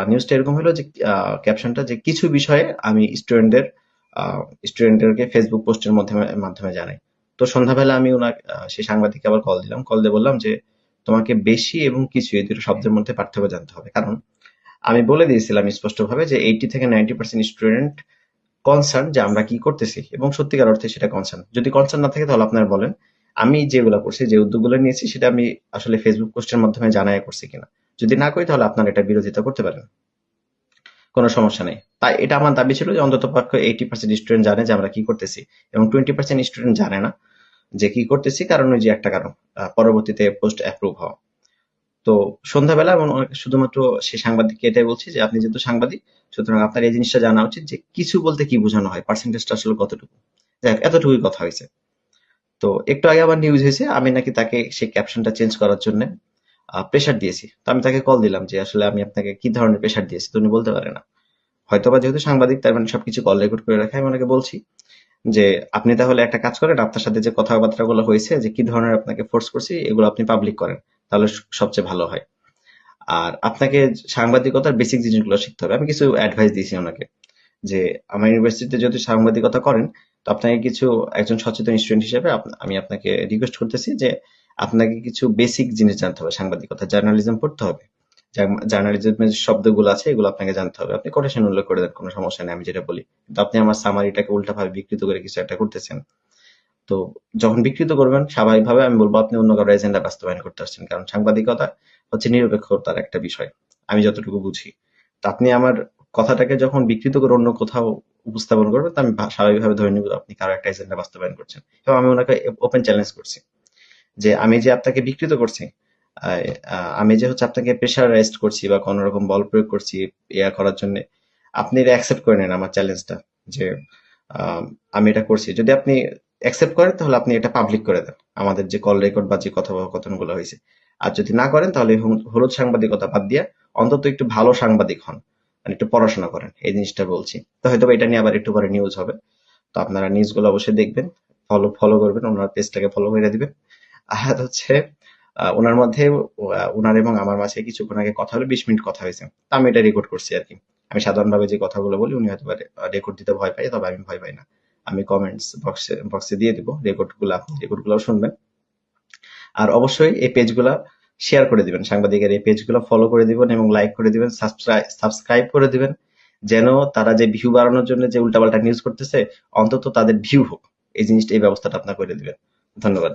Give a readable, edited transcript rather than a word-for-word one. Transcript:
নিউজটা এরকম হলো যে ক্যাপশনটা যে কিছু বিষয়ে আমি স্টুডেন্টদেরকে ফেসবুক পোস্টের মাধ্যমে মাধ্যমে জানাই। তো সন্ধ্যাবেলা আমি সেই সাংবাদিককে আবার কল দিলাম, কল দিয়ে বললাম যে তোমাকে বেশি এবং কিছু এই দুটো শব্দের মধ্যে পার্থক্য জানতে হবে, কারণ আমি বলে দিয়েছিলাম স্পষ্টভাবে যে 80 থেকে 90% স্টুডেন্ট কনসার্ন যে আমরা কি করতেছি, এবং সত্যিকার অর্থে সেটা কনসার্ন। যদি কনসার্ন না থাকে তাহলে আপনারা বলেন আমি যেগুলো করছি, যে উদ্যোগগুলো নিয়েছি সেটা আমি আসলে ফেসবুক পোস্টের মাধ্যমে জানাই করছি কিনা। যদি না করি তাহলে আপনারা এটা বিরোধিতা করতে পারেন, কোনো সমস্যা নেই। তাই এটা আমার দাবি ছিল যে অন্তত পক্ষে 80% স্টুডেন্ট জানে যে আমরা কি করতেছি, এবং 20% স্টুডেন্ট জানে না যে কি করতেছি, কারণ ওই যে একটা কারণ পরবর্তীতে পোস্ট অ্যাপ্রুভ হওয়া। তো সন্ধ্যাবেলা এবং শুধুমাত্র সেই সাংবাদিককে এটাই বলছি যে আপনি যেহেতু সাংবাদিক, সুতরাং আপনার এই জিনিসটা জানা উচিত যে কিছু বলতে কি বোঝানো হয়, পার্সেন্টেজটা আসলে কতটুকু। যাক, এতটুকুই কথা হয়েছে। তো একটু আগে আবার নিউজ হয়েছে আমি নাকি তাকে সেই ক্যাপশনটা চেঞ্জ করার জন্য প্রেশার দিয়েছি। তো আমি তাকে কল দিলাম যে আসলে আমি আপনাকে কি ধরনের প্রেশার দিয়েছি, তো উনি বলতে পারে না। হয়তোবা যেহেতু সাংবাদিক তার মানে সবকিছু কল রেকর্ড করে রাখে। আমি ওনাকে বলছি যে আপনি তাহলে একটা কাজ করেন, আপনার সাথে যে কথাবার্তাগুলো হয়েছে, যে কি ধরনের আপনাকে ফোর্স করছি, এগুলো আপনি পাবলিক করেন, তাহলে সবচেয়ে ভালো হয়। আর আপনাকে সাংবাদিকতার বেসিক জিনিসগুলো শিখতে হবে। আমি কিছু অ্যাডভাইস দিয়েছি ওনাকে যে আমার ইউনিভার্সিটিতে যদি সাংবাদিকতা করেন, তো আপনাকে কিছু একজন সচেতন স্টুডেন্ট হিসেবে আমি আপনাকে রিকোয়েস্ট করতেছি যে আপনাকে কিছু বেসিক জিনিস জানতে হবে, সাংবাদিকতা জার্নালিজম পড়তে হবে। জার্নালিজমের যে শব্দগুলো আছে এগুলো আপনাকে জানতে হবে। আপনি কোটেশন উল্লেখ করে দেন, কোনো সমস্যা নেই, আমি যেটা বলি। কিন্তু আপনি আমার সামারিটাকে উল্টাভাবে বিকৃত করে কিছু একটা করতেছেন। তো যখন বিকৃত করবেন, স্বাভাবিকভাবে আমি বলবো আপনি অন্য কারো এজেন্ডা বাস্তবায়ন করতে আসছেন, কারণ সাংবাদিকতা হচ্ছে নিরপেক্ষতার একটা বিষয়, আমি যতটুকু বুঝি। তো আপনি আমার কথাটাকে যখন বিকৃত করে অন্য কোথাও উপস্থাপন করবেন, তো আমি স্বাভাবিকভাবে ধরে নিব আপনি কারো একটা এজেন্ডা বাস্তবায়ন করছেন। এবং আমি ওনাকে ওপেন চ্যালেঞ্জ করছি যে আমি যে আপনাকে বিকৃত করছি, আমি যে হচ্ছে আপনাকে প্রেশারাইজড করছি বা কোনো রকম বল প্রয়োগ করছি ইয়া করার জন্য, আপনি এটা অ্যাকসেপ্ট করে নেন আমার চ্যালেঞ্জটা, যে আম, আমি এটা করছি। যদি আপনি অ্যাকসেপ্ট করেন তাহলে আপনি এটা পাবলিক করে দেন, আমাদের যে কল রেকর্ড বা যে কথোপকথনগুলো হয়েছে। আর যদি না করেন তাহলে হলুদ সাংবাদিকতা বাদ দিয়ে অন্তত একটু ভালো সাংবাদিক হন, মানে একটু পড়াশোনা করেন, এই জিনিসটা বলছি। তো হয়তো এটা নিয়ে আবার একটু পরে নিউজ হবে। তো আপনারা নিউজগুলো অবশ্যই দেখবেন, ফলো ফলো করবেন, ওনার পেজটাকে ফলো করে দিবেন। আর হচ্ছে ওনার মধ্যে ওনার এবং আমার মাঝে কিছুক্ষণ আগে কথা হলো, 20 মিনিট কথা হয়েছে। তো আমি এটা রেকর্ড করছি আর কি। আমি সাধারণভাবে যে কথাগুলো বলি উনি হয়তো রেকর্ড দিতে ভয় পায়, তবে আমি ভয় পাই না। আমি কমেন্টস বক্সে দিয়ে দিব রেকর্ডগুলো শুনবেন। আর অবশ্যই এই পেজগুলা শেয়ার করে দিবেন, সাংবাদিকের এই পেজগুলো ফলো করে দিবেন এবং লাইক করে দিবেন, সাবস্ক্রাইব করে দিবেন, যেন তারা যে ভিউ বাড়ানোর জন্য যে উল্টাপাল্টা নিউজ করতেছে, অন্তত তাদের ভিউ হোক, এই ব্যবস্থাটা আপনার করে দিবেন। ধন্যবাদ।